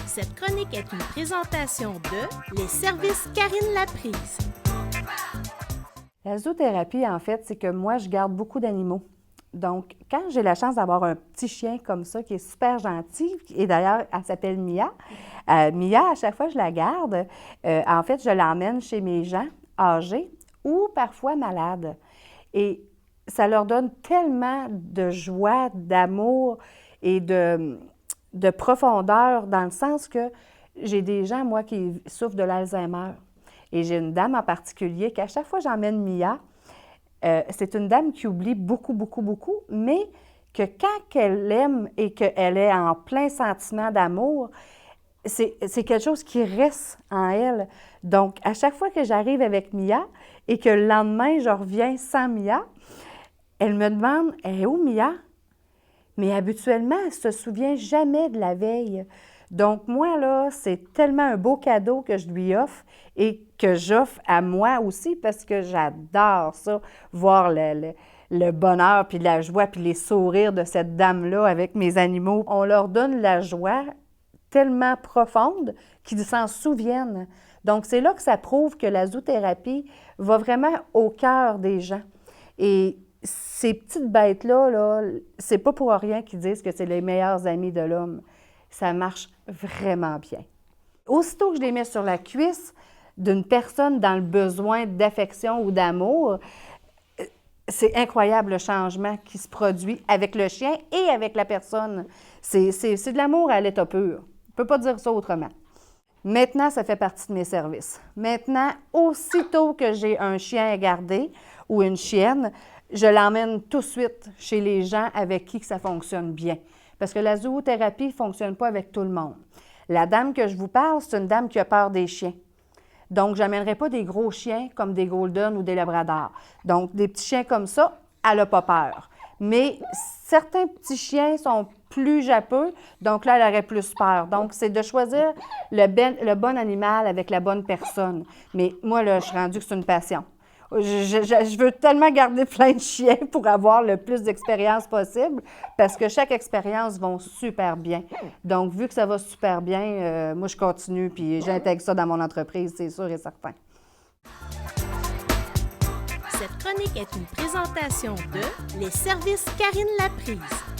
Cette chronique est une présentation de Les services Karine Laprise. La zoothérapie, en fait, c'est que moi, je garde beaucoup d'animaux. Donc, quand j'ai la chance d'avoir un petit chien comme ça, qui est super gentil, et d'ailleurs, elle s'appelle Mia. Mia, à chaque fois que je la garde, en fait, je l'emmène chez mes gens âgés ou parfois malades. Et ça leur donne tellement de joie, d'amour et de profondeur, dans le sens que j'ai des gens, moi, qui souffrent de l'Alzheimer. Et j'ai une dame en particulier qu'à chaque fois que j'emmène Mia, c'est une dame qui oublie beaucoup, beaucoup, beaucoup, mais que quand elle aime et qu'elle est en plein sentiment d'amour, c'est quelque chose qui reste en elle. Donc, à chaque fois que j'arrive avec Mia et que le lendemain, je reviens sans Mia, elle me demande « Elle est où Mia? » Mais habituellement, elle ne se souvient jamais de la veille. Donc, moi, là, c'est tellement un beau cadeau que je lui offre et que j'offre à moi aussi parce que j'adore ça, voir le bonheur, puis la joie, puis les sourires de cette dame-là avec mes animaux. On leur donne la joie tellement profonde qu'ils s'en souviennent. Donc, c'est là que ça prouve que la zoothérapie va vraiment au cœur des gens. Et ces petites bêtes-là, là, c'est pas pour rien qu'ils disent que c'est les meilleurs amis de l'homme. Ça marche vraiment bien. Aussitôt que je les mets sur la cuisse d'une personne dans le besoin d'affection ou d'amour, c'est incroyable le changement qui se produit avec le chien et avec la personne. C'est de l'amour à l'état pur. On ne peut pas dire ça autrement. Maintenant, ça fait partie de mes services. Maintenant, aussitôt que j'ai un chien à garder ou une chienne, je l'emmène tout de suite chez les gens avec qui ça fonctionne bien. Parce que la zoothérapie ne fonctionne pas avec tout le monde. La dame que je vous parle, c'est une dame qui a peur des chiens. Donc, je n'amènerai pas des gros chiens comme des Golden ou des Labradors. Donc, des petits chiens comme ça, elle n'a pas peur. Mais certains petits chiens sont plus japeux, donc là, elle aurait plus peur. Donc, c'est de choisir le bon animal avec la bonne personne. Mais moi, là, je suis rendue que c'est une passion. Je veux tellement garder plein de chiens pour avoir le plus d'expérience possible parce que chaque expérience va super bien. Donc, vu que ça va super bien, moi, je continue puis j'intègre ça dans mon entreprise, c'est sûr et certain. Cette chronique est une présentation de Les services Karine Laprise.